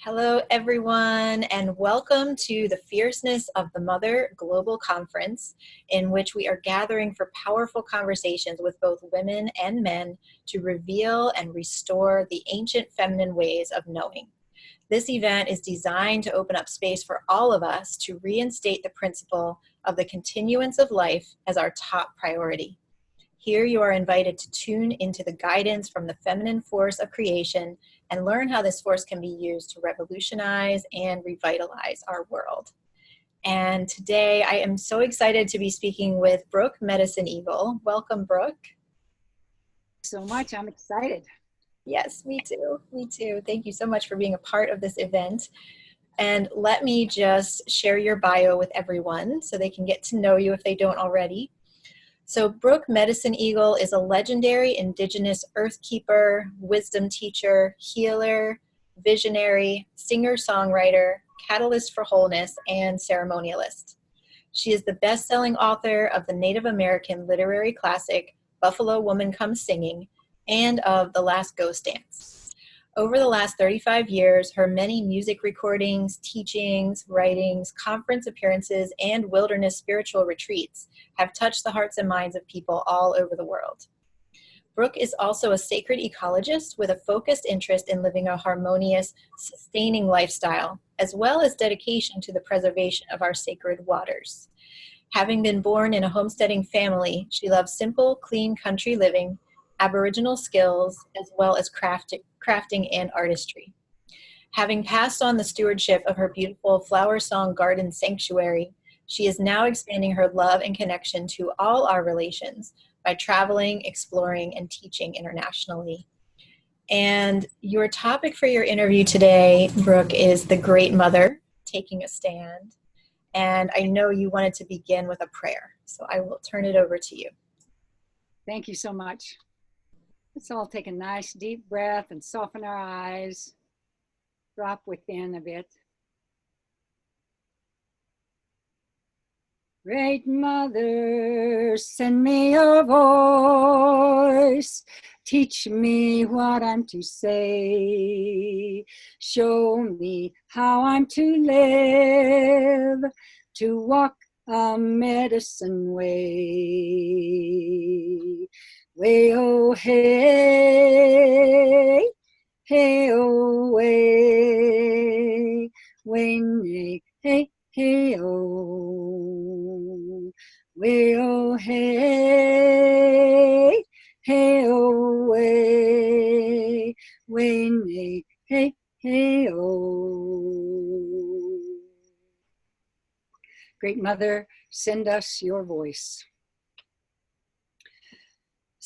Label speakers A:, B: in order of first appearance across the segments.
A: Hello, everyone, and welcome to the Fierceness of the Mother Global Conference, in which we are gathering for powerful conversations with both women and men to reveal and restore the ancient feminine ways of knowing. This event is designed to open up space for all of us to reinstate the principle of the continuance of life as our top priority. Here you are invited to tune into the guidance from the feminine force of creation and learn how this force can be used to revolutionize and revitalize our world. And today I am so excited to be speaking with Brooke Medicine Eagle. Welcome, Brooke.
B: So much. I'm excited.
A: Yes, me too. Me too. Thank you so much for being a part of this event. And let me just share your bio with everyone so they can get to know you if they don't already. So Brooke Medicine Eagle is a legendary indigenous earthkeeper, wisdom teacher, healer, visionary, singer-songwriter, catalyst for wholeness, and ceremonialist. She is the best-selling author of the Native American literary classic, Buffalo Woman Comes Singing, and of The Last Ghost Dance. Over the last 35 years, her many music recordings, teachings, writings, conference appearances, and wilderness spiritual retreats have touched the hearts and minds of people all over the world. Brooke is also a sacred ecologist with a focused interest in living a harmonious, sustaining lifestyle, as well as dedication to the preservation of our sacred waters. Having been born in a homesteading family, she loves simple, clean country living, Aboriginal skills, as well as crafting and artistry. Having passed on the stewardship of her beautiful flower song garden sanctuary, she is now expanding her love and connection to all our relations by traveling, exploring, and teaching internationally. And your topic for your interview today, Brooke, is the Great Mother, taking a stand. And I know you wanted to begin with a prayer, so I will turn it over to you.
B: Thank you so much. Let's all take a nice deep breath and soften our eyes. Drop within a bit. Great Mother, send me your voice. Teach me what I'm to say. Show me how I'm to live, to walk a medicine way. Way oh hey, hey oh way, way nay, hey hey oh, way oh hey, hey oh way, way nay, hey hey oh. Great Mother, send us your voice.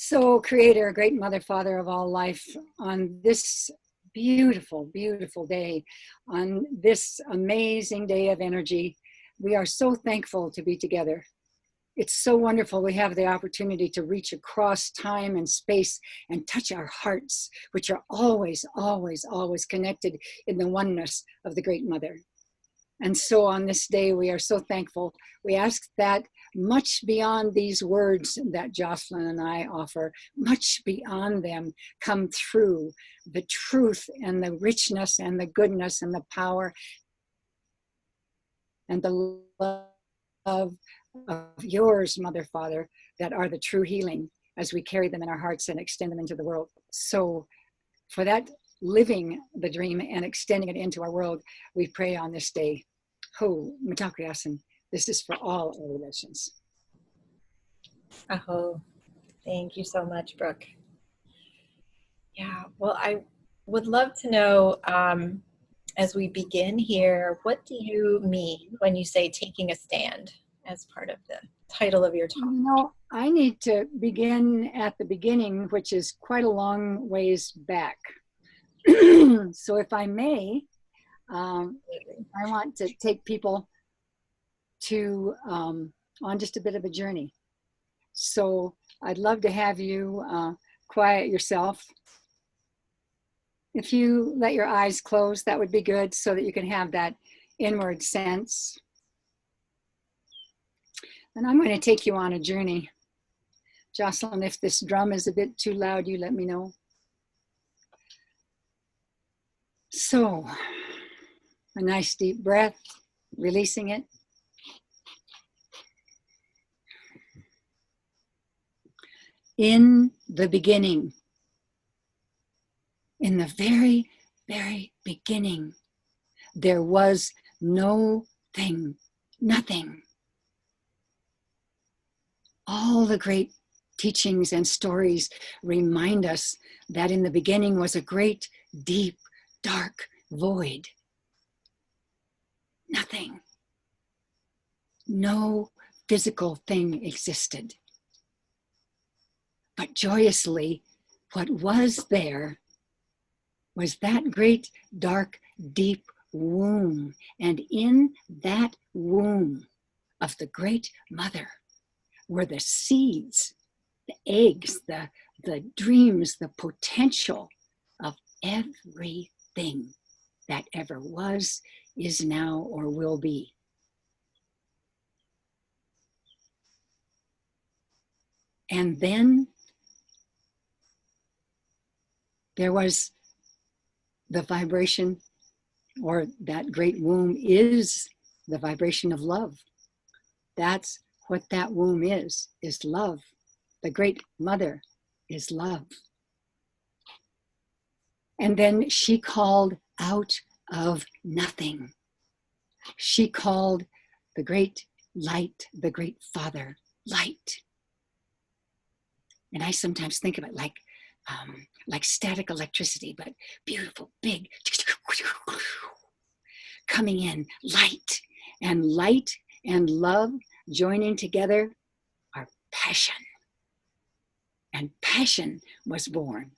B: So, Creator, Great Mother, Father of all life, on this beautiful, beautiful day, on this amazing day of energy, we are so thankful to be together. It's so wonderful we have the opportunity to reach across time and space and touch our hearts, which are always, always, always connected in the oneness of the Great Mother. And so on this day, we are so thankful. We ask that much beyond these words that Jocelyn and I offer, much beyond them, come through the truth and the richness and the goodness and the power and the love of yours, Mother, Father, that are the true healing as we carry them in our hearts and extend them into the world. So for that living the dream and extending it into our world, we pray on this day. Ho, Mitakuyasan. This is for all our relations.
A: Aho. Thank you so much, Brooke. Yeah, well, I would love to know, as we begin here, what do you mean when you say taking a stand as part of the title of your talk?
B: You know, I need to begin at the beginning, which is quite a long ways back. So if I may, I want to take people to on just a bit of a journey. So I'd love to have you quiet yourself. If you let your eyes close, that would be good so that you can have that inward sense. And I'm going to take you on a journey. Jocelyn, if this drum is a bit too loud, you let me know. So, A nice deep breath, releasing it. In the beginning, in the very, very beginning, there was no thing, nothing. All the great teachings and stories remind us that in the beginning was a great, deep, dark void. Nothing. No physical thing existed. But joyously, what was there was that great, dark, deep womb. And in that womb of the great mother were the seeds, the eggs, the dreams, the potential of everything that ever was, is now, or will be. And then there was the vibration, or that great womb is the vibration of love. That's what that womb is love. The great mother is love. And then she called out of nothing. She called the great light, the great Father, light. And I sometimes think of it like static electricity, but beautiful, big, coming in, light and love joining together are passion. And passion was born.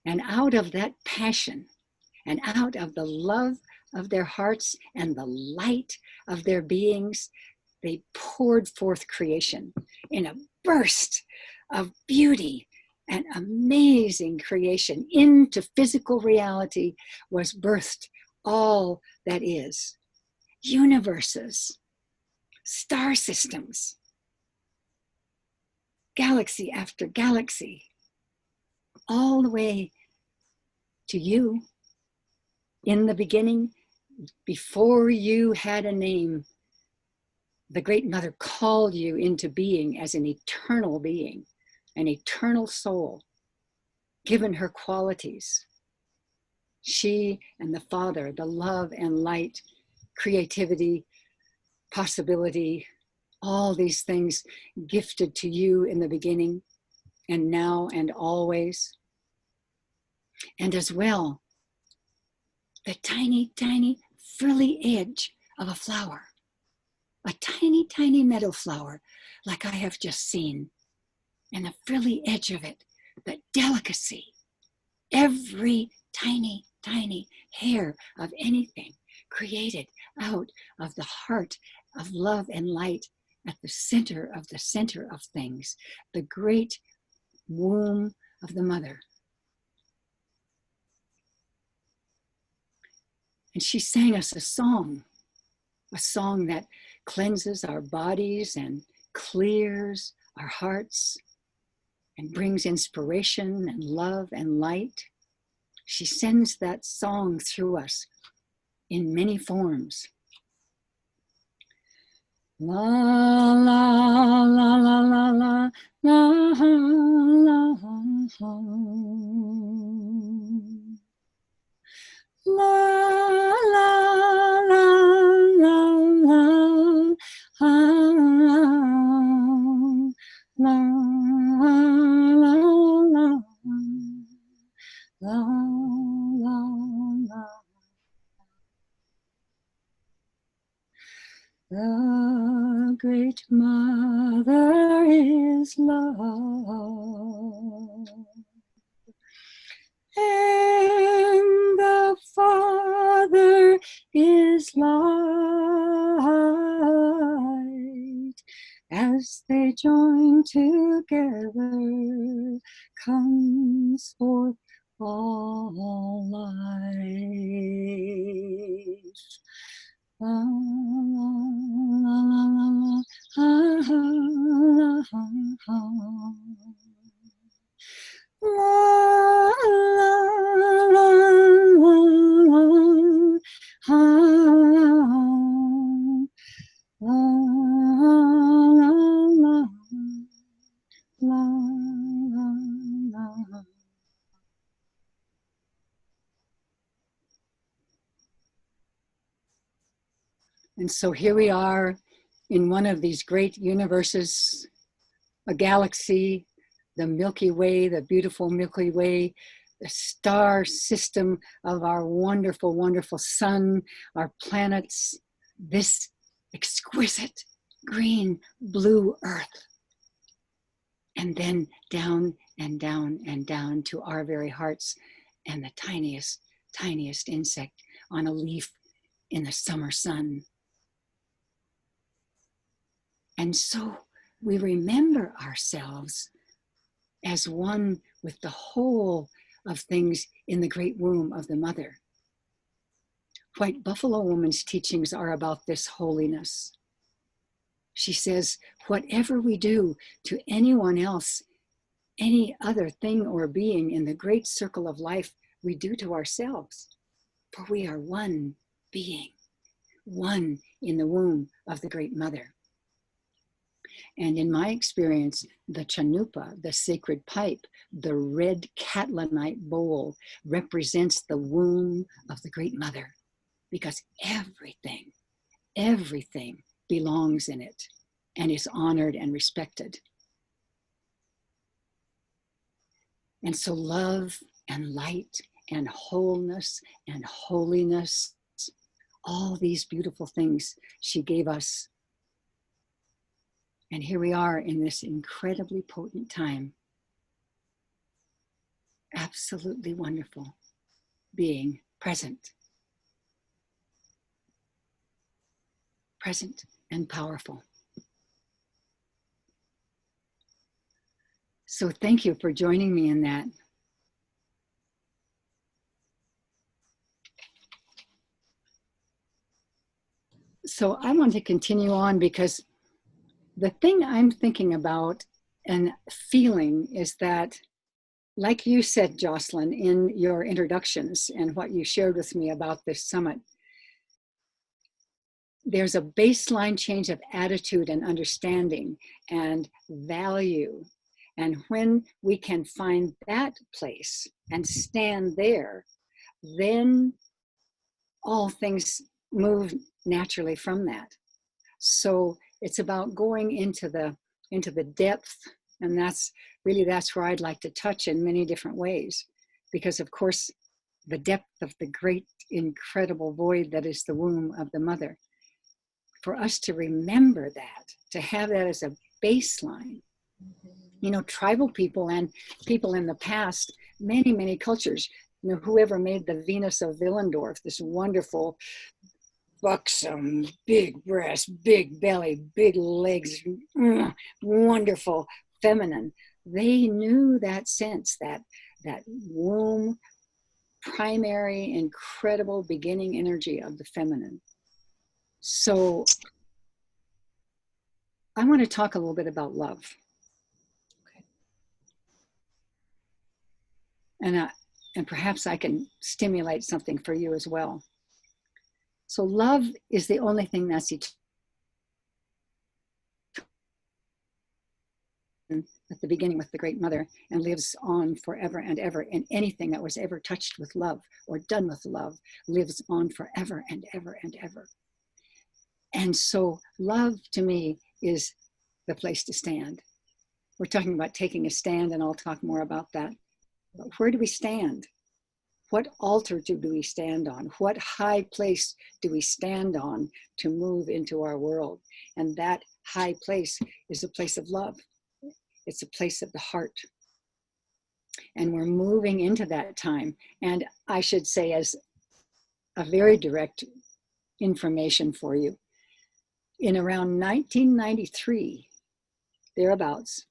B: And out of that passion, and out of the love of their hearts and the light of their beings, they poured forth creation in a burst of beauty and amazing creation. Into physical reality was birthed all that is. Universes, star systems, galaxy after galaxy, all the way to you. In the beginning, before you had a name, the Great Mother called you into being as an eternal being, an eternal soul, given her qualities. She and the Father, the love and light, creativity, possibility, all these things gifted to you in the beginning, and now and always. And as well, the tiny, tiny, frilly edge of a flower, a tiny, tiny meadow flower, like I have just seen, and the frilly edge of it, the delicacy, every tiny, tiny hair of anything created out of the heart of love and light at the center of things, the great womb of the mother. And she sang us a song that cleanses our bodies and clears our hearts and brings inspiration and love and light. She sends that song through us in many forms. La la la la la la la la la la The great mother is love, and the Father is light. As they join together, comes forth all life. La, la, la, la, And so here we are in one of these great universes, a galaxy, the Milky Way, the beautiful Milky Way, the star system of our wonderful, wonderful sun, our planets, this exquisite green, blue earth. And then down and down and down to our very hearts and the tiniest, tiniest insect on a leaf in the summer sun. And so we remember ourselves as one with the whole of things in the great womb of the mother. White Buffalo Woman's teachings are about this holiness. She says, whatever we do to anyone else, any other thing or being in the great circle of life, we do to ourselves. For we are one being, one in the womb of the great mother. And in my experience, the chanupa, the sacred pipe, the red catlinite bowl represents the womb of the great mother, because everything belongs in it and is honored and respected. And so love and light and wholeness and holiness, all these beautiful things she gave us. And here we are in this incredibly potent time. Absolutely wonderful, being present. Present and powerful. So thank you for joining me in that. So I want to continue on, because the thing I'm thinking about and feeling is that, like you said, Jocelyn, in your introductions and what you shared with me about this summit, there's a baseline change of attitude and understanding and value. And when we can find that place and stand there, then all things move naturally from that. So it's about going into the depth, and that's where I'd like to touch in many different ways, because of course the depth of the great incredible void that is the womb of the mother, for us to remember that, to have that as a baseline. You know, tribal people and people in the past, many cultures, you know, whoever made the Venus of Willendorf, this wonderful, buxom, big breast, big belly, big legs, wonderful, feminine. They knew that sense, that womb, primary, incredible beginning energy of the feminine. So I want to talk a little bit about love. Okay. And perhaps I can stimulate something for you as well. So love is the only thing that's eternal. At the beginning with the great mother, and lives on forever and ever. And anything that was ever touched with love or done with love lives on forever and ever and ever. And so love to me is the place to stand. We're talking about taking a stand, and I'll talk more about that. But where do we stand? What altar do we stand on? What high place do we stand on to move into our world? And that high place is a place of love. It's a place of the heart. And we're moving into that time. And I should say, as a very direct information for you, in around 1993, thereabouts,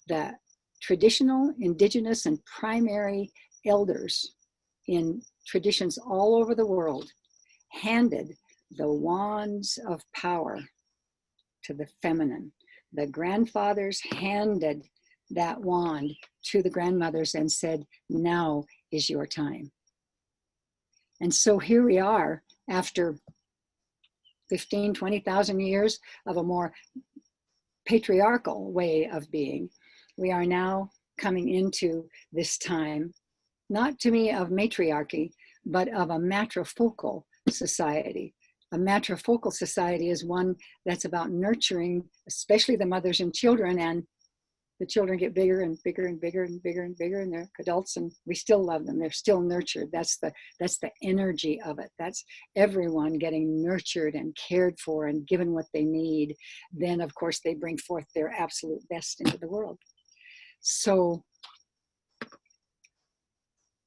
B: the traditional, indigenous, and primary elders in traditions all over the world handed the wands of power to the feminine. The grandfathers handed that wand to the grandmothers and said, now is your time. And so here we are after 15, 20,000 years of a more patriarchal way of being. We are now coming into this time, not to me of matriarchy, but of a matrifocal society, A matrifocal society is one that's about nurturing, especially the mothers and children, and the children get bigger and bigger and bigger and bigger and bigger, and they're adults, and we still love them. They're still nurtured. That's the energy of it. That's everyone getting nurtured and cared for and given what they need. Then, of course, they bring forth their absolute best into the world. So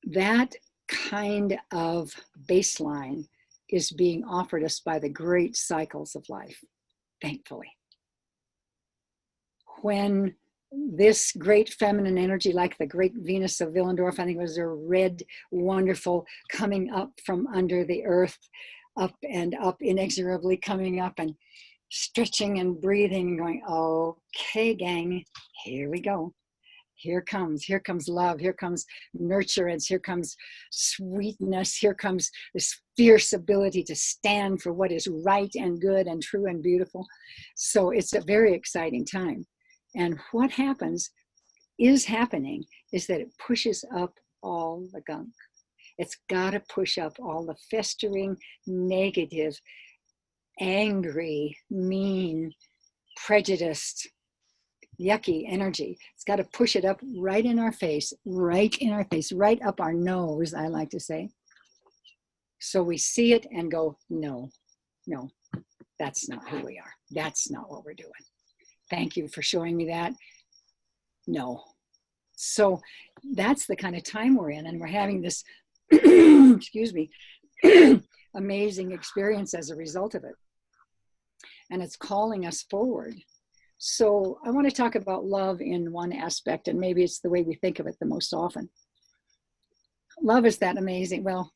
B: that kind of baseline is being offered us by the great cycles of life, thankfully. When this great feminine energy, like the great Venus of Willendorf, I think it was a red, wonderful, coming up from under the earth, up and up, inexorably coming up and stretching and breathing and going, okay, gang, here we go. Here comes love, here comes nurturance, here comes sweetness, here comes this fierce ability to stand for what is right and good and true and beautiful. So it's a very exciting time. And what is happening is that it pushes up all the gunk. It's got to push up all the festering, negative, angry, mean, prejudiced, yucky energy. It's got to push it up right in our face, right up our nose, I like to say. So we see it and go, no, that's not who we are. That's not what we're doing. Thank you for showing me that. No. So that's the kind of time we're in, and we're having this, excuse me, amazing experience as a result of it. And it's calling us forward. So I want to talk about love in one aspect, and maybe it's the way we think of it the most often. Love is that amazing. Well,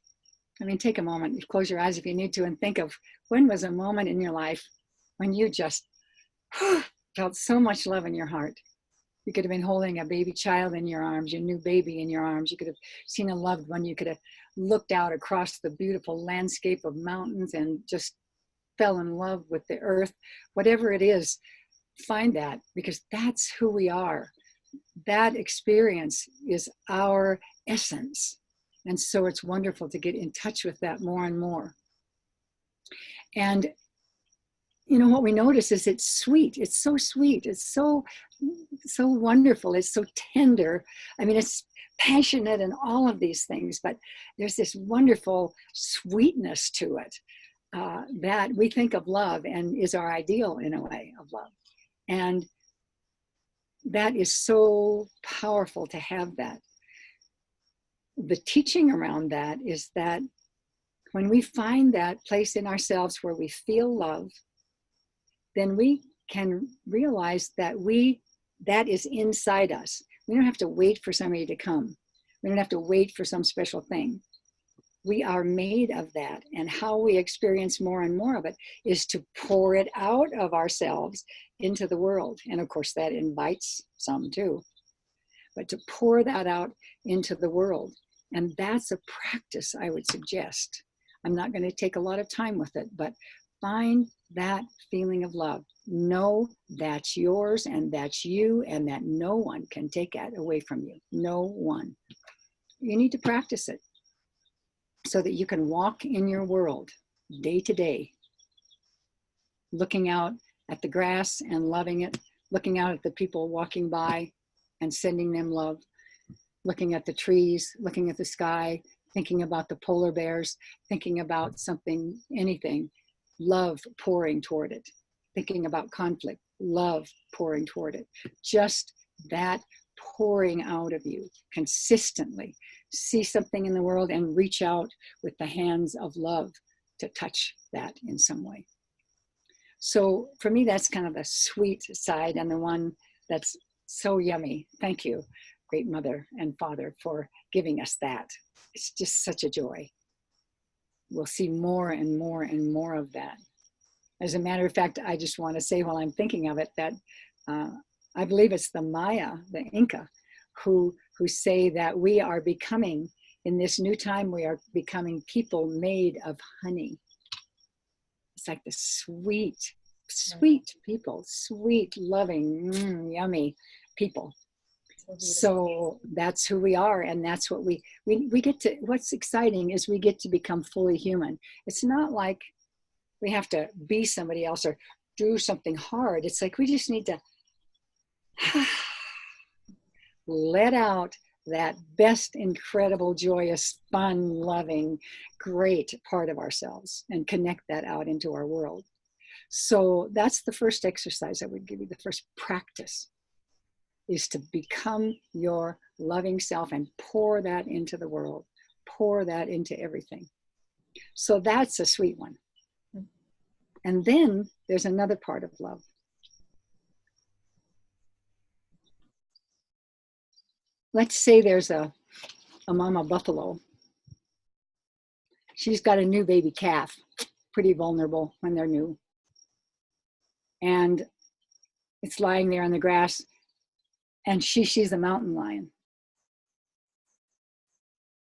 B: I mean, take a moment, close your eyes if you need to, and think of when was a moment in your life when you just felt so much love in your heart. You could have been holding a baby child in your arms, your new baby in your arms. You could have seen a loved one. You could have looked out across the beautiful landscape of mountains and just fell in love with the earth. Whatever it is, find that, because that's who we are. That experience is our essence. And so it's wonderful to get in touch with that more and more. And you know what we notice is it's sweet. It's so sweet. It's so wonderful. It's so tender. I mean, it's passionate and all of these things, but there's this wonderful sweetness to it that we think of love and is our ideal in a way of love. And that is so powerful to have that. The teaching around that is that when we find that place in ourselves where we feel love, then we can realize that that is inside us. We don't have to wait for somebody to come. We don't have to wait for some special thing. We are made of that. And how we experience more and more of it is to pour it out of ourselves into the world. And of course, that invites some too. But to pour that out into the world. And that's a practice I would suggest. I'm not going to take a lot of time with it, but find that feeling of love. Know that's yours and that's you, and that no one can take that away from you. No one. You need to practice it so that you can walk in your world day to day, looking out at the grass and loving it, looking out at the people walking by and sending them love, looking at the trees, looking at the sky, thinking about the polar bears, thinking about something, anything, love pouring toward it, thinking about conflict, love pouring toward it. Just that pouring out of you consistently. See something in the world and reach out with the hands of love to touch that in some way. So for me, that's kind of the sweet side and the one that's so yummy. Thank you, great mother and father, for giving us that. It's just such a joy. We'll see more and more and more of that. As a matter of fact, I just want to say while I'm thinking of it that I believe it's the Maya, the Inca, who say that we are becoming, in this new time, we are becoming people made of honey. It's like the sweet, sweet people, sweet, loving, yummy people. So that's who we are, and that's what we get to, what's exciting is we get to become fully human. It's not like we have to be somebody else or do something hard. It's like we just need to let out that best, incredible, joyous, fun, loving, great part of ourselves and connect that out into our world. So that's the first exercise I would give you. The first practice is to become your loving self and pour that into the world, pour that into everything. So that's a sweet one. And then there's another part of love. Let's say there's a mama buffalo. She's got a new baby calf, pretty vulnerable when they're new. And it's lying there on the grass, and she's a mountain lion.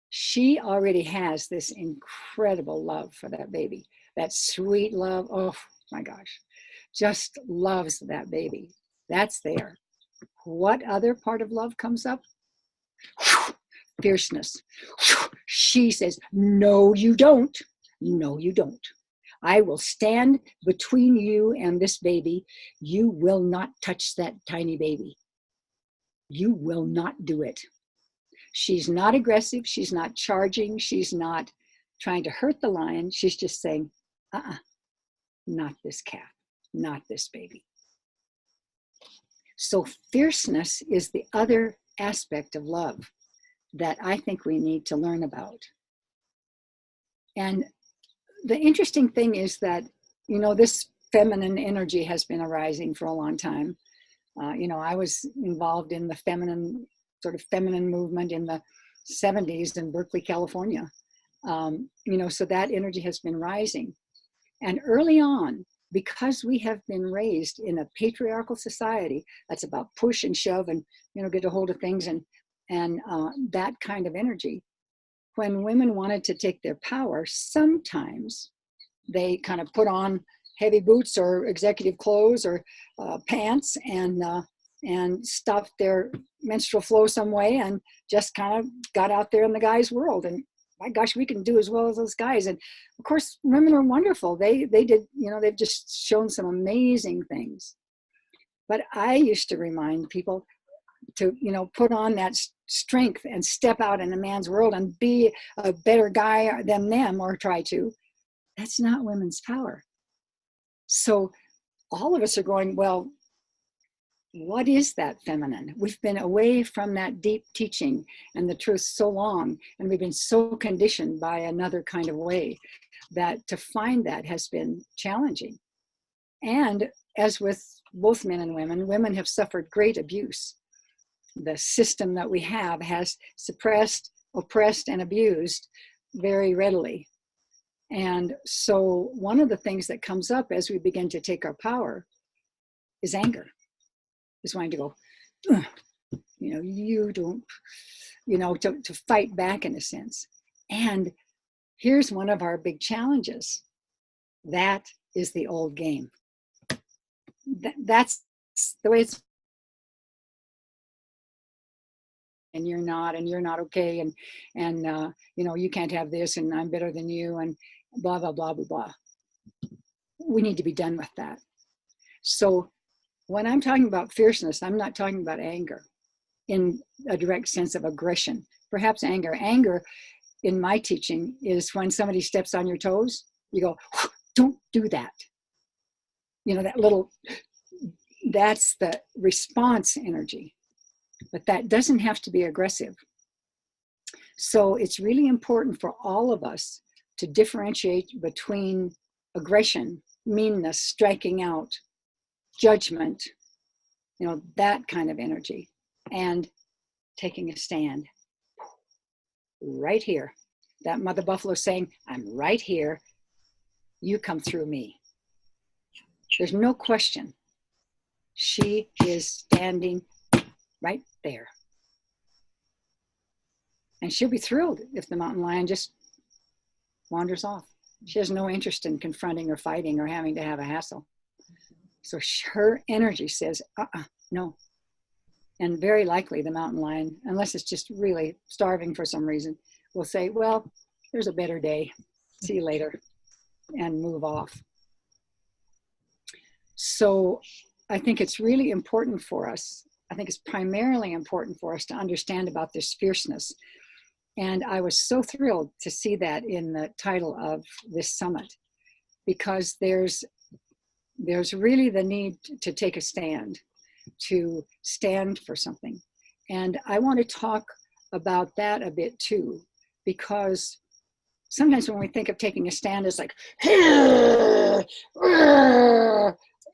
B: She already has this incredible love for that baby, that sweet love. Oh my gosh, just loves that baby. That's there. What other part of love comes up? Fierceness. She says, no, you don't. No, you don't. I will stand between you and this baby. You will not touch that tiny baby. You will not do it. She's not aggressive. She's not charging. She's not trying to hurt the lion. She's just saying, not this calf, not this baby. So fierceness is the other aspect of love that I think we need to learn about. And the interesting thing is that, you know, this feminine energy has been arising for a long time. You know, I was involved in the feminine movement in the 70s in Berkeley, California. You know, so that energy has been rising. And early on, because we have been raised in a patriarchal society that's about push and shove and, you know, get a hold of things and that kind of energy, when women wanted to take their power, sometimes they kind of put on heavy boots or executive clothes or pants and stopped their menstrual flow some way and just kind of got out there in the guy's world. And my gosh, we can do as well as those guys. And of course, women are wonderful. They did, you know, they've just shown some amazing things. But I used to remind people to, you know, put on that strength and step out in a man's world and be a better guy than them, or try to. That's not women's power. So all of us are going, well, what is that feminine? We've been away from that deep teaching and the truth so long, and we've been so conditioned by another kind of way that to find that has been challenging. And as with both men and women, women have suffered great abuse. The system that we have has suppressed, oppressed, and abused very readily. And so one of the things that comes up as we begin to take our power is anger. Is wanting to go, you know, you don't, you know, to fight back in a sense. And here's one of our big challenges. That is the old game. That's the way it's. And you're not okay, and you know, you can't have this, and I'm better than you, and blah blah blah blah blah. We need to be done with that. So when I'm talking about fierceness, I'm not talking about anger in a direct sense of aggression. Perhaps anger. Anger in my teaching is when somebody steps on your toes, you go, don't do that. You know, that little, that's the response energy. But that doesn't have to be aggressive. So it's really important for all of us to differentiate between aggression, meanness, striking out, judgment, you know, that kind of energy, and taking a stand right here. That mother buffalo saying, I'm right here, you come through me. There's no question. She is standing right there. And she'll be thrilled if the mountain lion just wanders off. She has no interest in confronting or fighting or having to have a hassle. So her energy says, no. And very likely the mountain lion, unless it's just really starving for some reason, will say, well, there's a better day. See you later, and move off. So I think it's really important for us. I think it's primarily important for us to understand about this fierceness. And I was so thrilled to see that in the title of this summit, because there's really the need to take a stand, to stand for something. And I want to talk about that a bit too, because sometimes when we think of taking a stand, it's like,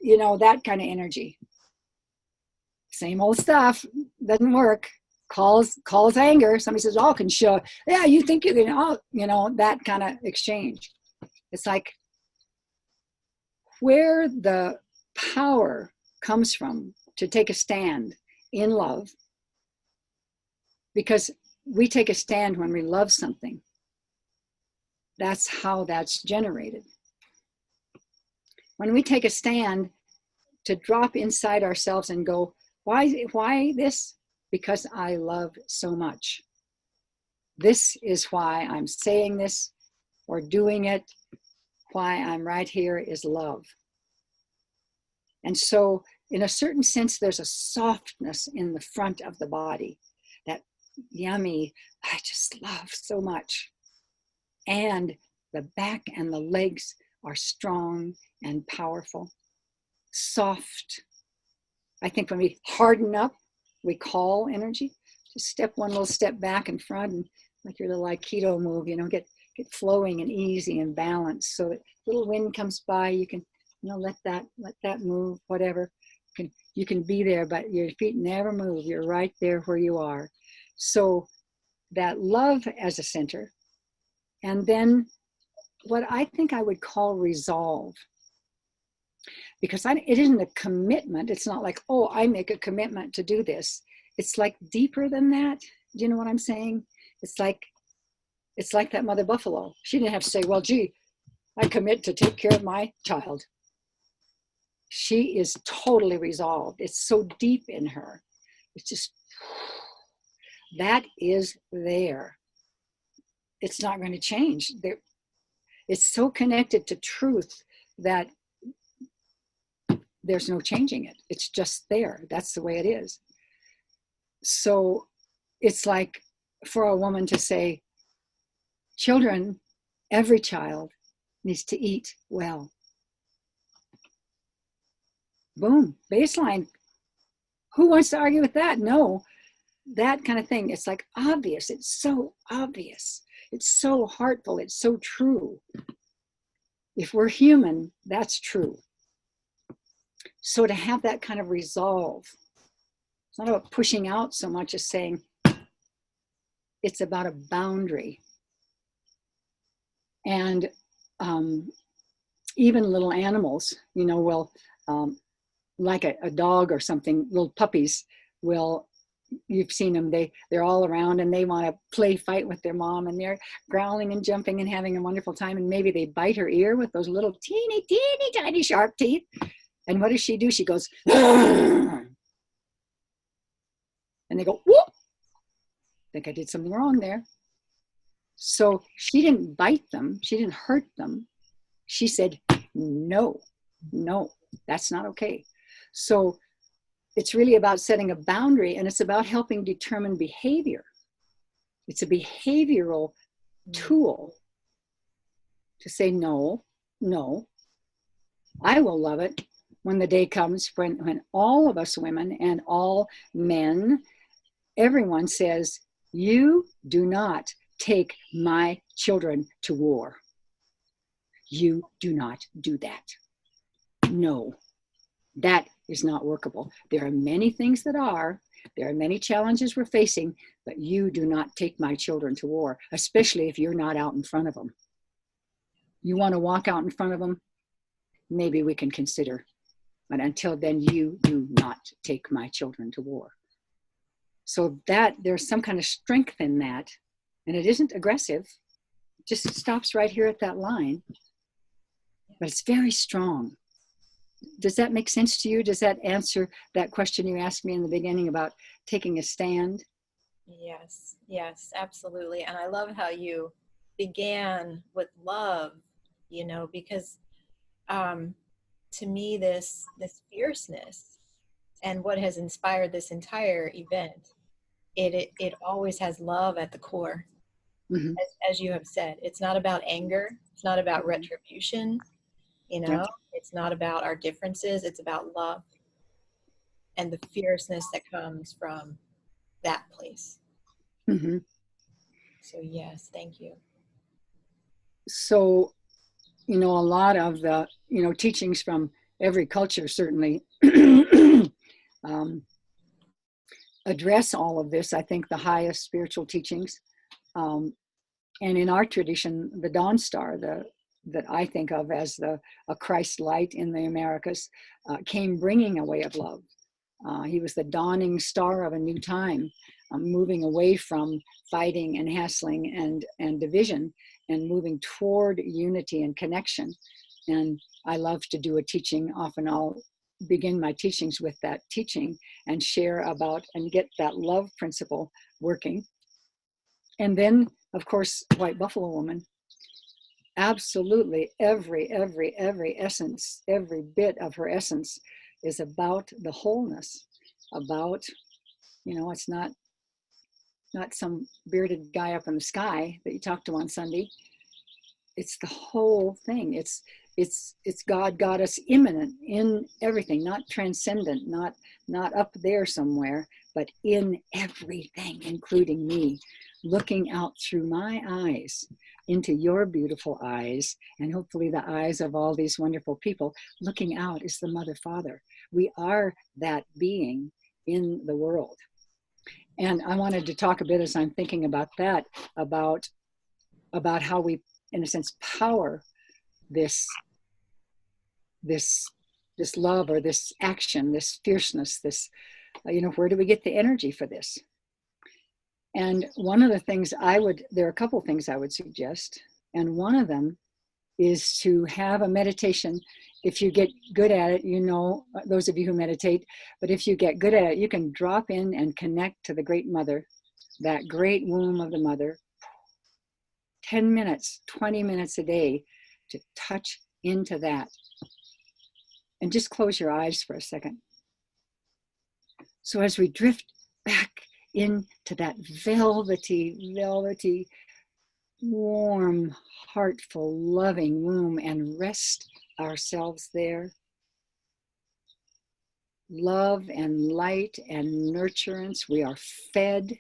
B: you know, that kind of energy. Same old stuff, doesn't work. Calls anger. Somebody says, "Oh, can show." Yeah, you think you can? Oh, you know, that kind of exchange. It's like where the power comes from to take a stand in love, because we take a stand when we love something. That's how that's generated. When we take a stand to drop inside ourselves and go, why this? Because I love so much. This is why I'm saying this or doing it. Why I'm right here is love. And so in a certain sense, there's a softness in the front of the body, that yummy, I just love so much. And the back and the legs are strong and powerful, soft. I think when we harden up, we call energy. Just step one little step back in front, and like your little Aikido move, you know, get flowing and easy and balanced, so that little wind comes by, you can, you know, let that move, whatever. You can be there, but your feet never move. You're right there where you are. So that love as a center, and then what I think I would call resolve. Because it isn't a commitment. It's not like, oh, I make a commitment to do this. It's like deeper than that. Do you know what I'm saying? It's like that mother buffalo. She didn't have to say, well, gee, I commit to take care of my child. She is totally resolved. It's so deep in her. It's just, that is there. It's not going to change. It's so connected to truth that there's no changing it. It's just there. That's the way it is. So it's like for a woman to say, children, every child needs to eat well. Boom, baseline. Who wants to argue with that? No, that kind of thing. It's like obvious. It's so obvious. It's so heartful. It's so true. If we're human, that's true. So to have that kind of resolve, it's not about pushing out so much as saying, it's about a boundary. And even little animals, you know, will, like a dog or something, little puppies will, you've seen them, they're all around and they want to play fight with their mom, and they're growling and jumping and having a wonderful time, and maybe they bite her ear with those little teeny tiny sharp teeth. And what does she do? She goes, and they go, whoop, think I did something wrong there. So she didn't bite them, she didn't hurt them. She said, no, that's not okay. So it's really about setting a boundary, and it's about helping determine behavior. It's a behavioral tool to say, no, I will love it when the day comes when all of us women and all men, everyone says, you do not take my children to war. You do not do that. No, that is not workable. There are many things that are. There are many challenges we're facing, but you do not take my children to war, especially if you're not out in front of them. You want to walk out in front of them? Maybe we can consider. But until then, you do not take my children to war. So that there's some kind of strength in that. And it isn't aggressive. It just stops right here at that line. But it's very strong. Does that make sense to you? Does that answer that question you asked me in the beginning about taking a stand?
A: Yes, absolutely. And I love how you began with love, you know, because to me, this fierceness and what has inspired this entire event, it always has love at the core.
B: Mm-hmm.
A: As you have said, it's not about anger, it's not about retribution, you
B: Yeah.
A: know, it's not about our differences, it's about love and the fierceness that comes from that place.
B: Mm-hmm.
A: So yes, thank you.
B: So, a lot of the, teachings from every culture certainly um, address all of this. I think the highest spiritual teachings. And in our tradition, the Dawn Star, that I think of as a Christ light in the Americas, came bringing a way of love. He was the dawning star of a new time, moving away from fighting and hassling and division, and moving toward unity and connection. And I love to do a teaching. Often I'll begin my teachings with that teaching and share about and get that love principle working. And then, of course, White Buffalo Woman. Absolutely every essence, every bit of her essence is about the wholeness, about, it's not some bearded guy up in the sky that you talk to on Sunday. It's the whole thing. It's God, Goddess, immanent in everything, not transcendent, not up there somewhere, but in everything, including me, looking out through my eyes into your beautiful eyes, and hopefully the eyes of all these wonderful people. Looking out is the Mother Father. We are that being in the world. And I wanted to talk a bit, as I'm thinking about that, about how we, in a sense, power this love, or this action, this fierceness, this, where do we get the energy for this? And one of the things there are a couple of things I would suggest. And one of them is to have a meditation. If you get good at it, those of you who meditate, but if you get good at it, you can drop in and connect to the Great Mother, that great womb of the Mother, 10 minutes, 20 minutes a day, to touch into that. And just close your eyes for a second. So as we drift back into that velvety, warm, heartful, loving womb, and rest ourselves there, love and light and nurturance, we are fed.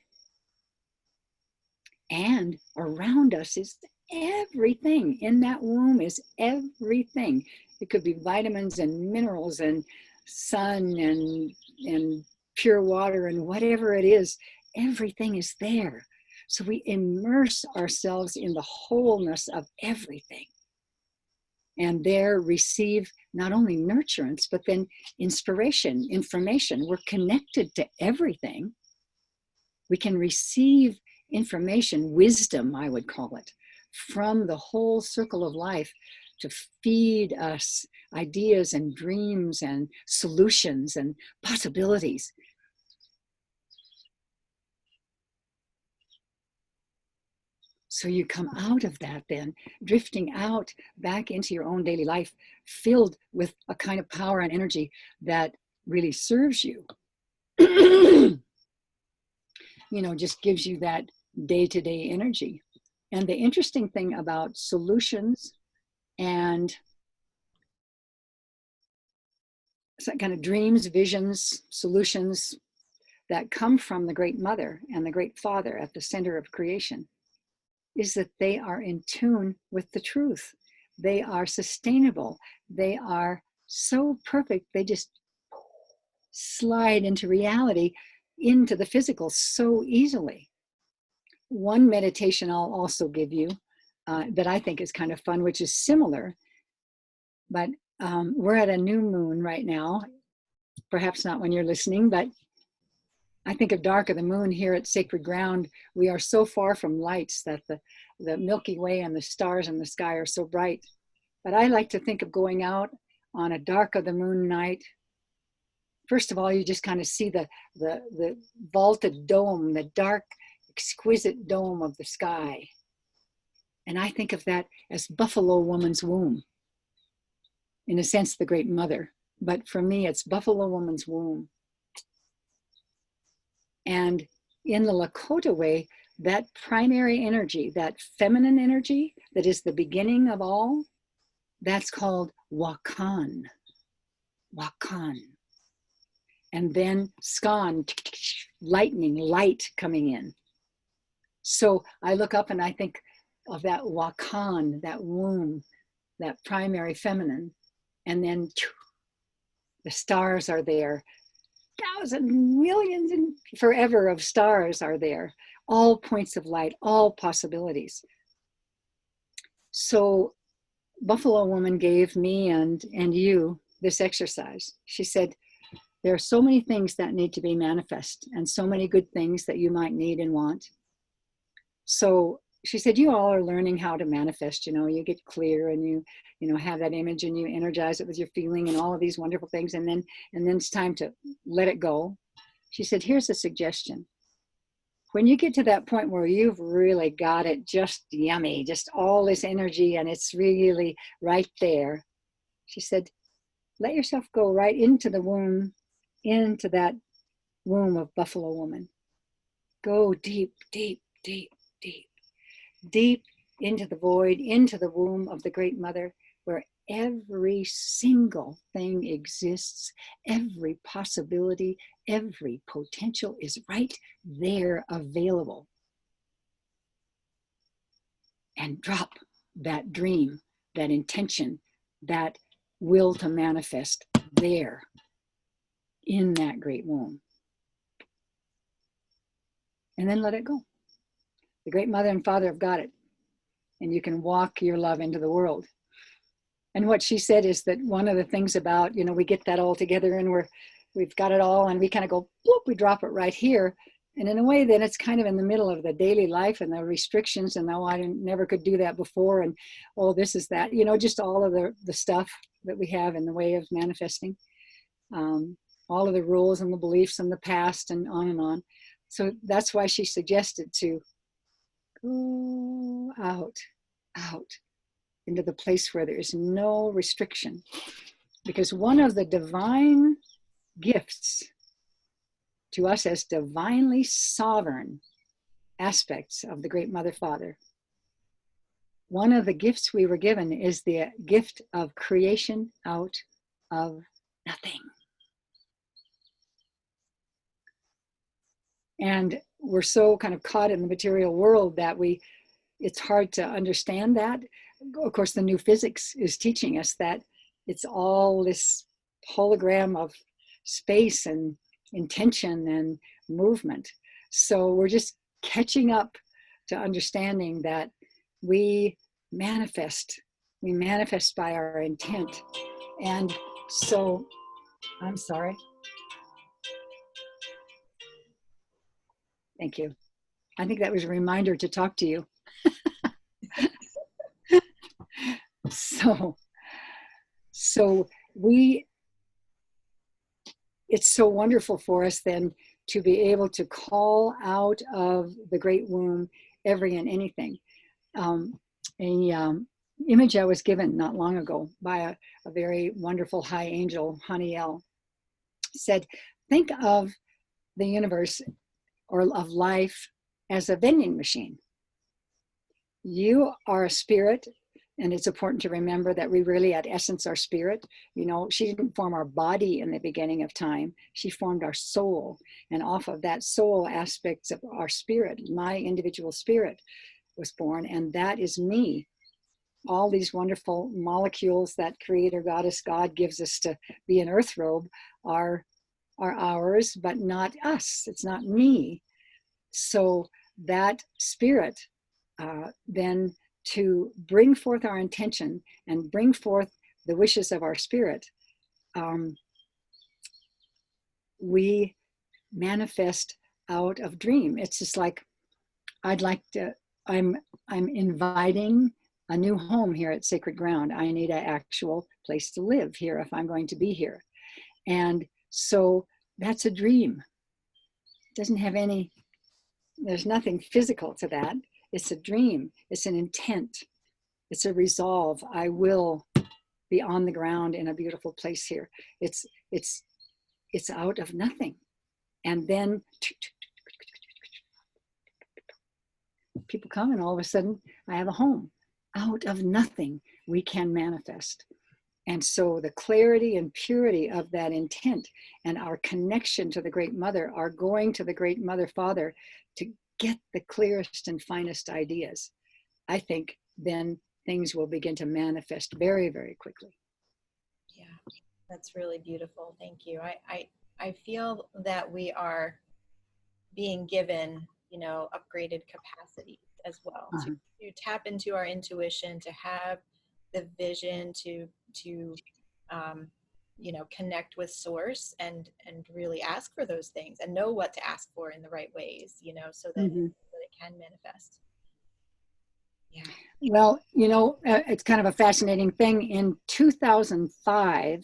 B: And around us is everything. In that womb is everything. It could be vitamins and minerals and sun and pure water and whatever it is. Everything is there. So we immerse ourselves in the wholeness of everything. And there receive not only nurturance, but then inspiration, information. We're connected to everything. We can receive information, wisdom, I would call it, from the whole circle of life to feed us ideas and dreams and solutions and possibilities. So you come out of that then, drifting out back into your own daily life, filled with a kind of power and energy that really serves you. Just gives you that day-to-day energy. And the interesting thing about solutions and kind of dreams, visions, solutions that come from the Great Mother and the Great Father at the center of creation is that they are in tune with the truth. They are sustainable. They are so perfect. They just slide into reality, into the physical so easily. One meditation I'll also give you that I think is kind of fun, which is similar, but we're at a new moon right now. Perhaps not when you're listening, but I think of dark of the moon here at Sacred Ground. We are so far from lights that the Milky Way and the stars in the sky are so bright. But I like to think of going out on a dark of the moon night. First of all, you just kind of see the vaulted dome, the dark, exquisite dome of the sky. And I think of that as Buffalo Woman's womb. in a sense, the Great Mother. But for me, it's Buffalo Woman's womb. And in the Lakota way, that primary energy, that feminine energy that is the beginning of all, that's called Wakan. Wakan. And then Skan, lightning, light coming in. So I look up and I think of that Wakan, that womb, that primary feminine. And then the stars are there. Thousands, millions, and forever of stars are there. All points of light, all possibilities. So Buffalo Woman gave me and you this exercise. She said, there are so many things that need to be manifest and so many good things that you might need and want. So she said, you all are learning how to manifest, you get clear and you have that image and you energize it with your feeling and all of these wonderful things. And then it's time to let it go. She said, here's a suggestion. When you get to that point where you've really got it just yummy, just all this energy and it's really right there, she said, let yourself go right into the womb, into that womb of Buffalo Woman. Go deep, deep, deep, deep, deep into the void, into the womb of the Great Mother, where every single thing exists, every possibility, every potential is right there available. And drop that dream, that intention, that will to manifest there in that great womb. And then let it go. The Great Mother and Father have got it. And you can walk your love into the world. And what she said is that one of the things about, we get that all together and we've got it all and we kind of go, bloop, we drop it right here. And in a way, then it's kind of in the middle of the daily life and the restrictions and never could do that before. And this is that, just all of the stuff that we have in the way of manifesting. All of the rules and the beliefs and the past and on and on. So that's why she suggested to go out into the place where there is no restriction. Because one of the divine gifts to us as divinely sovereign aspects of the Great Mother Father, one of the gifts we were given is the gift of creation out of nothing. And we're so kind of caught in the material world that it's hard to understand that. Of course, the new physics is teaching us that it's all this hologram of space and intention and movement. So we're just catching up to understanding that we manifest by our intent. And so, I'm sorry. Thank you. I think that was a reminder to talk to you. So it's so wonderful for us then to be able to call out of the great womb every and anything. Image I was given not long ago by a very wonderful high angel, Haniel, said, think of the universe or of life as a vending machine. You are a spirit, and it's important to remember that we really at essence are spirit. She didn't form our body in the beginning of time. She formed our soul, and off of that soul aspects of our spirit, my individual spirit was born, and that is me. All these wonderful molecules that Creator Goddess God gives us to be an earth robe are ours, but not us. It's not me. So that spirit then to bring forth our intention and bring forth the wishes of our spirit, we manifest out of dream. It's just like, I'm inviting a new home here at Sacred Ground. I need an actual place to live here if I'm going to be here. And so that's a dream. It doesn't have there's nothing physical to that. It's a dream. It's an intent. It's a resolve. I will be on the ground in a beautiful place here. It's out of nothing. And then people come, and all of a sudden I have a home. Out of nothing we can manifest. And so the clarity and purity of that intent and our connection to the Great Mother, our going to the Great Mother Father to get the clearest and finest ideas, I think then things will begin to manifest very, very quickly.
A: Yeah, that's really beautiful. Thank you. I feel that we are being given, upgraded capacity as well, to tap into our intuition, to have the vision to connect with source and really ask for those things and know what to ask for in the right ways, so that, that it can manifest. Yeah.
B: Well, it's kind of a fascinating thing. In 2005,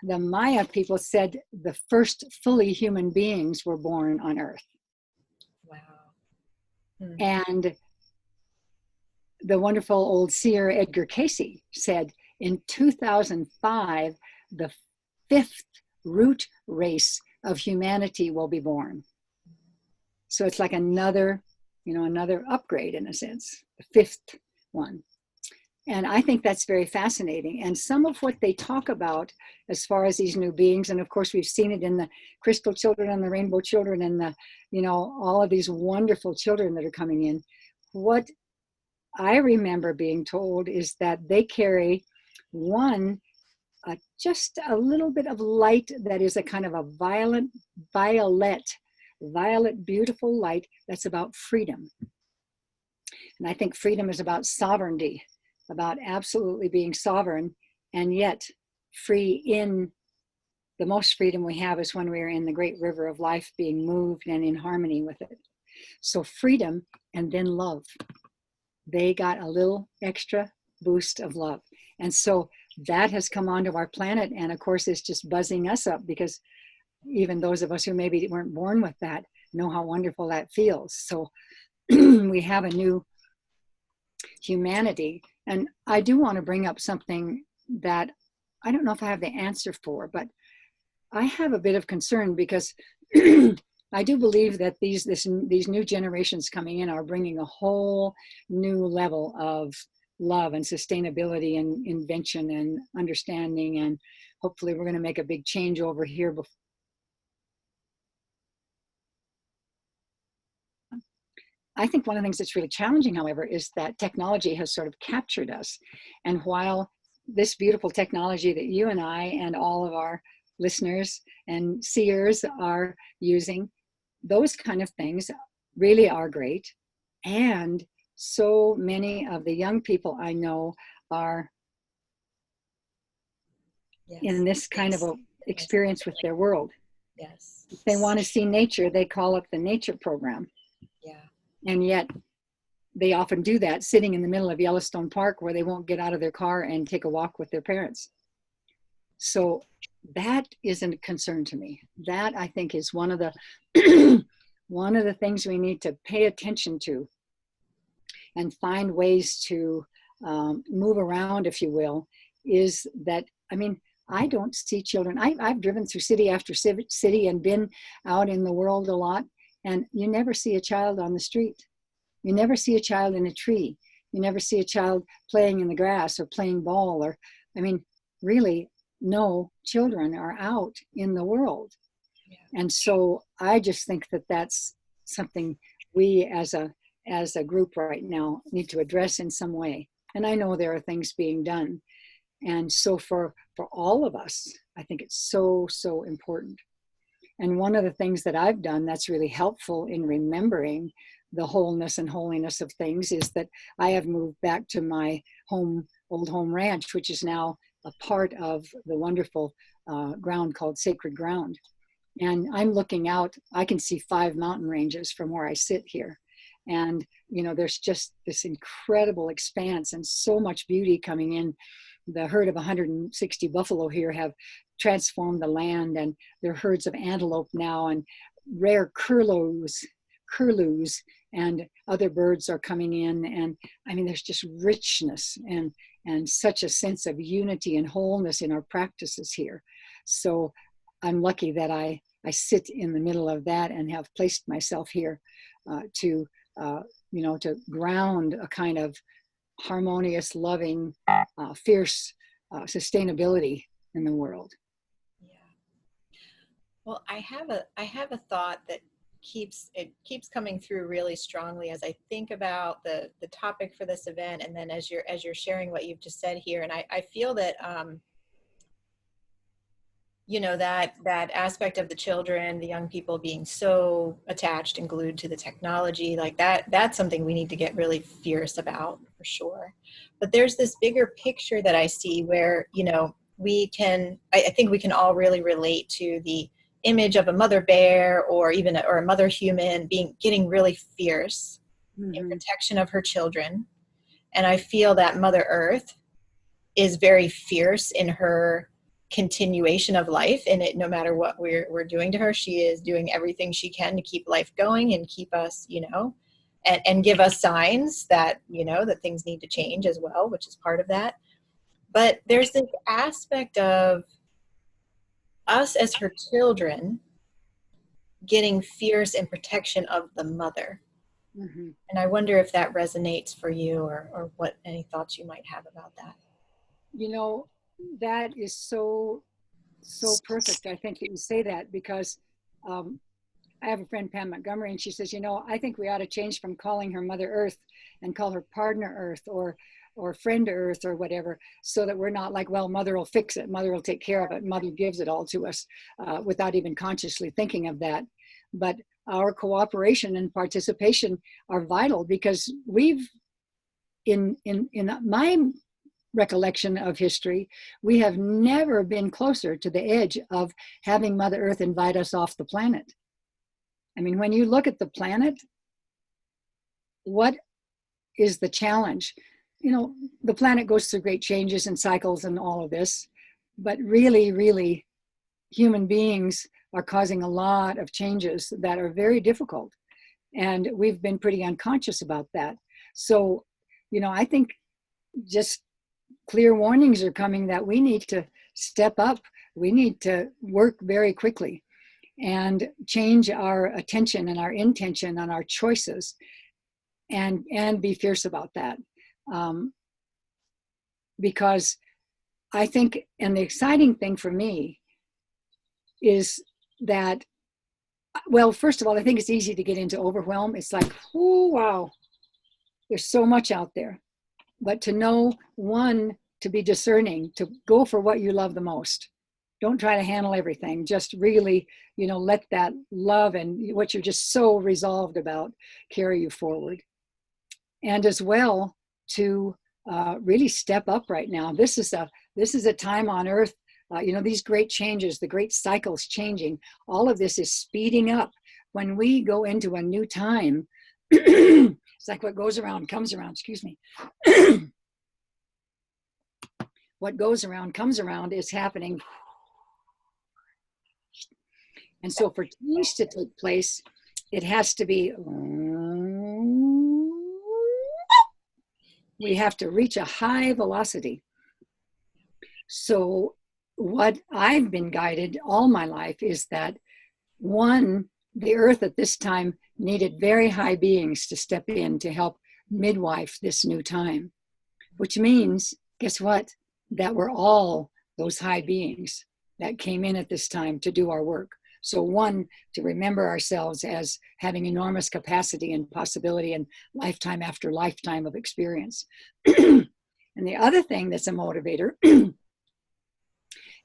B: the Maya people said the first fully human beings were born on Earth.
A: Wow.
B: And the wonderful old seer Edgar Cayce said in 2005, the 5th root race of humanity will be born. So it's like another upgrade in a sense, the 5th one. And I think that's very fascinating. And some of what they talk about as far as these new beings, and of course we've seen it in the crystal children and the rainbow children and the, all of these wonderful children that are coming in. What I remember being told is that they carry just a little bit of light that is a kind of a violet, beautiful light that's about freedom. And I think freedom is about sovereignty, about absolutely being sovereign, and yet free. In the most freedom we have is when we are in the great river of life, being moved and in harmony with it. So freedom and then love. They got a little extra boost of love. And so that has come onto our planet, and of course it's just buzzing us up, because even those of us who maybe weren't born with that know how wonderful that feels. So we have a new humanity. And I do want to bring up something that I don't know if I have the answer for, but I have a bit of concern, because I do believe that these new generations coming in are bringing a whole new level of love and sustainability and invention and understanding, and hopefully we're going to make a big change over here. I think one of the things that's really challenging, however, is that technology has sort of captured us. And while this beautiful technology that you and I and all of our listeners and seers are using, those kind of things really are great. And so many of the young people I know are in this kind of a experience with their world.
A: Yes.
B: If they want to see nature, they call up the nature program.
A: Yeah.
B: And yet they often do that sitting in the middle of Yellowstone Park, where they won't get out of their car and take a walk with their parents. So that is a concern to me. That, I think, is one of the one of the things we need to pay attention to and find ways to move around, if you will, is that, I don't see children. I've driven through city after city and been out in the world a lot, and you never see a child on the street. You never see a child in a tree. You never see a child playing in the grass or playing ball, or, really, no children are out in the world. Yeah. And so I just think that that's something we as a group right now need to address in some way. And I know there are things being done. And so for all of us, I think it's so, so important. And one of the things that I've done that's really helpful in remembering the wholeness and holiness of things is that I have moved back to my old home ranch, which is now a part of the wonderful ground called Sacred Ground. And I'm looking out, I can see 5 mountain ranges from where I sit here. And, there's just this incredible expanse and so much beauty coming in. The herd of 160 buffalo here have transformed the land, and there are herds of antelope now, and rare curlews and other birds are coming in. And I mean, there's just richness and such a sense of unity and wholeness in our practices here. So I'm lucky that I sit in the middle of that and have placed myself here to ground a kind of harmonious, loving, fierce sustainability in the world.
A: Yeah. Well, I have a thought that keeps coming through really strongly as I think about the topic for this event, and then as you're sharing what you've just said here, and I feel that that aspect of the children, the young people being so attached and glued to the technology, like that's something we need to get really fierce about, for sure. But there's this bigger picture that I see where, I think we can all really relate to the image of a mother bear or even a mother human getting really fierce in protection of her children. And I feel that Mother Earth is very fierce in her continuation of life, and it, no matter what we're doing to her, she is doing everything she can to keep life going and keep us, and give us signs that, that things need to change as well, which is part of that. But there's this aspect of us as her children getting fierce in protection of the mother. And I wonder if that resonates for you, or what any thoughts you might have about that.
B: That is so perfect. I think that you say that, because I have a friend, Pam Montgomery, and she says, I think we ought to change from calling her Mother Earth and call her Partner Earth or Friend Earth or whatever, so that we're not like, well, Mother will fix it, Mother will take care of it, Mother gives it all to us, without even consciously thinking of that. But our cooperation and participation are vital, because we've, in my recollection of history, we have never been closer to the edge of having Mother Earth invite us off the planet. I mean, when you look at the planet, what is the challenge? The planet goes through great changes and cycles and all of this, but really, human beings are causing a lot of changes that are very difficult. And we've been pretty unconscious about that. So, I think just clear warnings are coming that we need to step up. We need to work very quickly and change our attention and our intention and our choices, and be fierce about that. Because I think, and the exciting thing for me is that, well, first of all, I think it's easy to get into overwhelm. It's like, oh, wow, there's so much out there. But to know, one, to be discerning, to go for what you love the most. Don't try to handle everything. Just really, let that love and what you're just so resolved about carry you forward. And as well, to really step up right now. This is a time on Earth. These great changes, the great cycles changing, all of this is speeding up. When we go into a new time, it's like what goes around comes around, excuse me. What goes around comes around is happening. And so for change to take place, it has to be, we have to reach a high velocity. So what I've been guided all my life is that, one, the Earth at this time needed very high beings to step in to help midwife this new time, which means, guess what? That we're all those high beings that came in at this time to do our work. So one, to remember ourselves as having enormous capacity and possibility and lifetime after lifetime of experience. And the other thing that's a motivator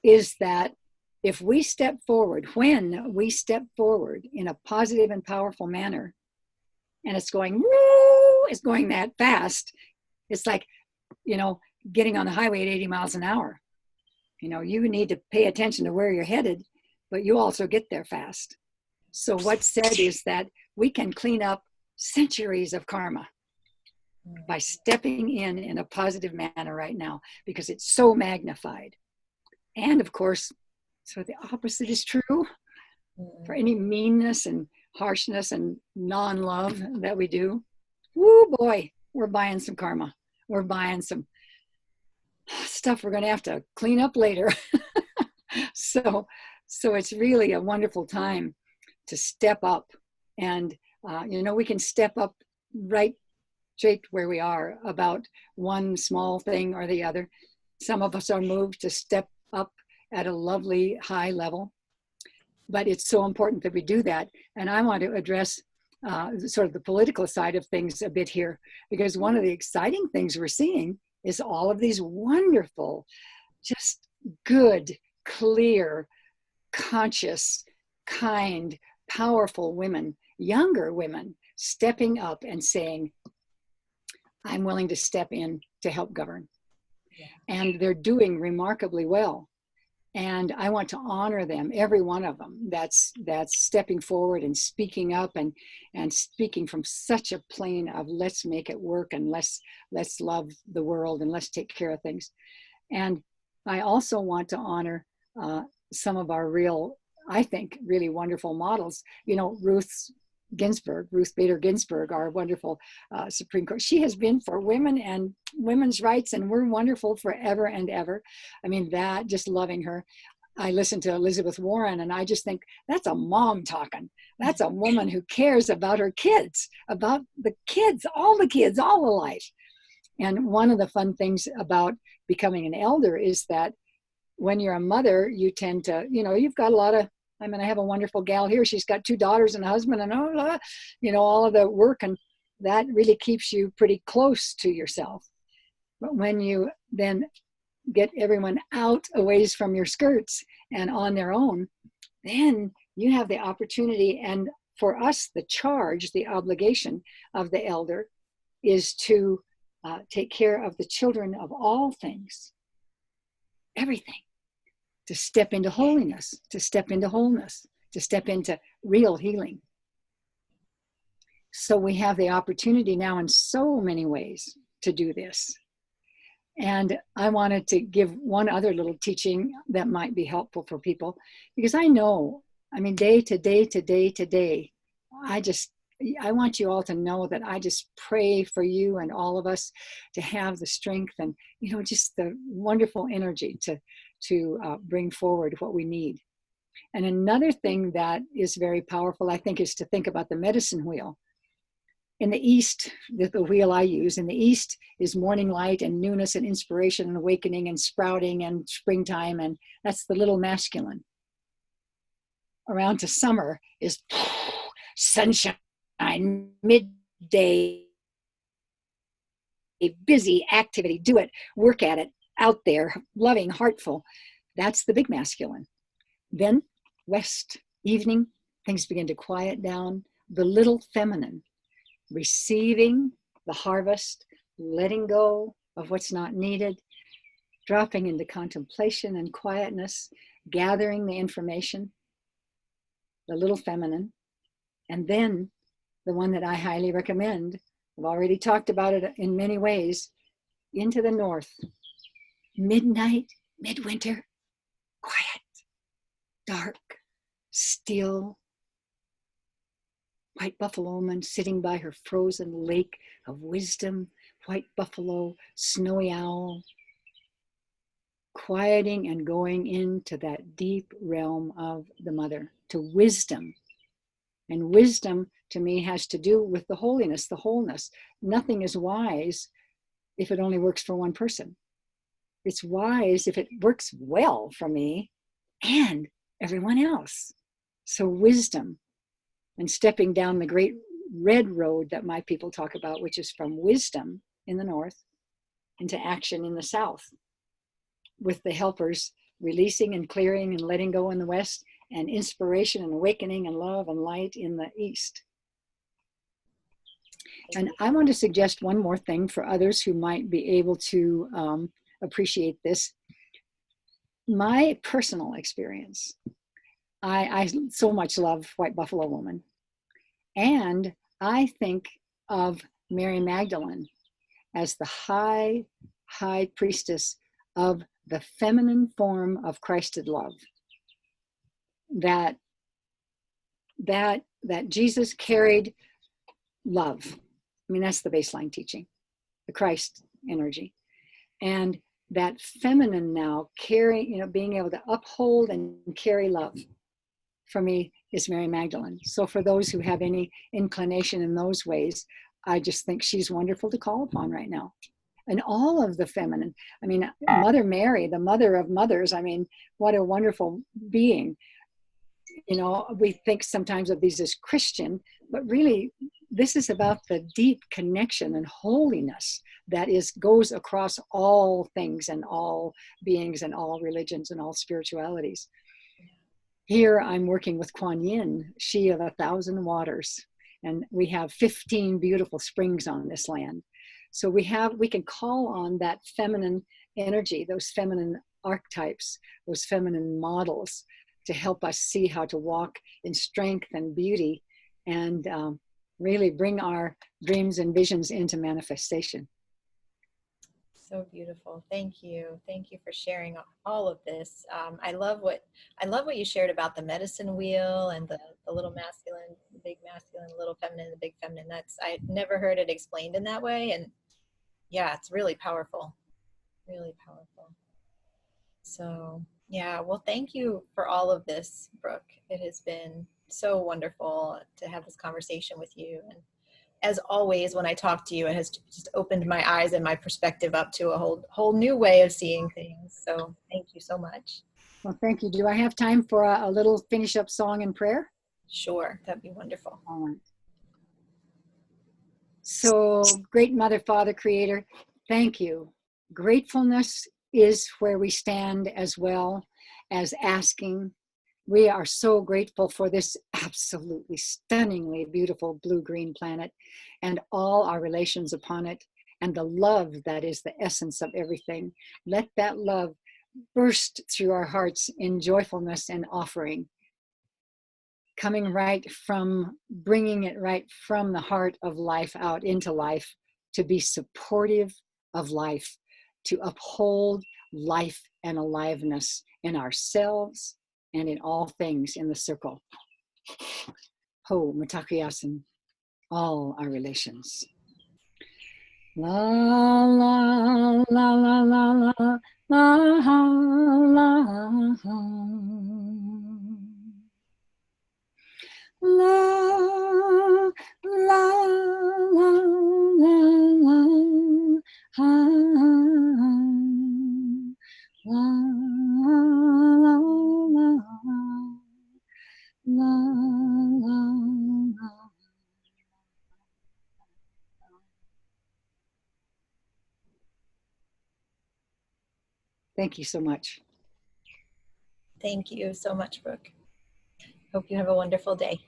B: is that if we step forward, when we step forward in a positive and powerful manner, and it's going that fast, it's like, getting on the highway at 80 miles an hour. You need to pay attention to where you're headed, but you also get there fast. So what's said is that we can clean up centuries of karma by stepping in a positive manner right now, because it's so magnified. And of course, so the opposite is true. For any meanness and harshness and non-love that we do, woo boy, we're buying some karma. We're buying some stuff we're going to have to clean up later. So it's really a wonderful time to step up. And, we can step up right straight where we are about one small thing or the other. Some of us are moved to step up at a lovely high level, but it's so important that we do that. And I want to address sort of the political side of things a bit here, because one of the exciting things we're seeing is all of these wonderful, just good, clear, conscious, kind, powerful women, younger women, stepping up and saying, I'm willing to step in to help govern. Yeah. And they're doing remarkably well. And I want to honor them, every one of them that's stepping forward and speaking up and speaking from such a plane of let's make it work and let's love the world and let's take care of things. And I also want to honor some of our I think, really wonderful models. Ruth Bader Ginsburg, our wonderful Supreme Court. She has been for women and women's rights, and we're wonderful forever and ever. I mean, that, just loving her. I listen to Elizabeth Warren, and I just think that's a mom talking. That's a woman who cares about her kids, about the kids, all the life. And one of the fun things about becoming an elder is that when you're a mother, you tend to, you've got a lot of, I have a wonderful gal here. She's got 2 daughters and a husband and all of the work, and that really keeps you pretty close to yourself. But when you then get everyone out a ways from your skirts and on their own, then you have the opportunity, and for us, the charge, the obligation of the elder is to take care of the children of all things, everything. To step into holiness, to step into wholeness, to step into real healing. So we have the opportunity now in so many ways to do this. And I wanted to give one other little teaching that might be helpful for people, because I know, day to day, I want you all to know that I just pray for you and all of us to have the strength and, just the wonderful energy to bring forward what we need. And another thing that is very powerful, I think, is to think about the medicine wheel. In the East, the wheel I use, in the East is morning light and newness and inspiration and awakening and sprouting and springtime, and that's the little masculine. Around to summer is sunshine, midday, a busy activity, do it, work at it, out there, loving, heartful. That's the big masculine. Then west, evening, things begin to quiet down. The little feminine, receiving the harvest, letting go of what's not needed, dropping into contemplation and quietness, gathering the information, the little feminine. And then the one that I highly recommend, I've already talked about it in many ways, into the north. Midnight, midwinter, quiet, dark, still. White buffalo woman sitting by her frozen lake of wisdom, white buffalo, snowy owl, quieting and going into that deep realm of the mother, to wisdom. And wisdom, to me, has to do with the holiness, the wholeness. Nothing is wise if it only works for one person. It's wise if it works well for me and everyone else. So wisdom, and stepping down the great red road that my people talk about, which is from wisdom in the north into action in the south, with the helpers releasing and clearing and letting go in the west, and inspiration and awakening and love and light in the east. And I want to suggest one more thing for others who might be able to appreciate this. My personal experience, I so much love White Buffalo Woman. And I think of Mary Magdalene as the high priestess of the feminine form of Christed love. That that Jesus carried love. I mean, that's the baseline teaching, the Christ energy. And that feminine now being able to uphold and carry love, for me, is Mary Magdalene. So for those who have any inclination in those ways, I just think she's wonderful to call upon right now. And all of the feminine, I mean, Mother Mary, the mother of mothers, I mean, what a wonderful being. You know, we think sometimes of these as Christian, but really this is about the deep connection and holiness that goes across all things and all beings and all religions and all spiritualities. Here I'm working with Kuan Yin, she of 1,000 waters, and we have 15 beautiful springs on this land. So we can call on that feminine energy, those feminine archetypes, those feminine models, to help us see how to walk in strength and beauty, and really bring our dreams and visions into manifestation.
A: So beautiful. Thank you. Thank you for sharing all of this. I love what you shared about the medicine wheel and the little masculine, the big masculine, the little feminine, the big feminine. I never heard it explained in that way. And yeah, it's really powerful. Really powerful. So yeah, well, thank you for all of this, Brooke. It has been so wonderful to have this conversation with you. And as always, when I talk to you, it has just opened my eyes and my perspective up to a whole new way of seeing things. So thank you so much.
B: Well, thank you. Do I have time for a little finish up song and prayer?
A: Sure, that'd be wonderful.
B: All right. So, great Mother, Father, Creator, thank you. Gratefulness is where we stand, as well as asking. We are so grateful for this absolutely stunningly beautiful blue-green planet and all our relations upon it, and the love that is the essence of everything. Let that love burst through our hearts in joyfulness and offering, coming bringing it right from the heart of life out into life, to be supportive of life, to uphold life and aliveness in ourselves and in all things in the circle. Ho, Mitakuyasin, all our relations. La la la la la la la la la la Thank you so much.
A: Thank you so much, Brooke. Hope you have a wonderful day.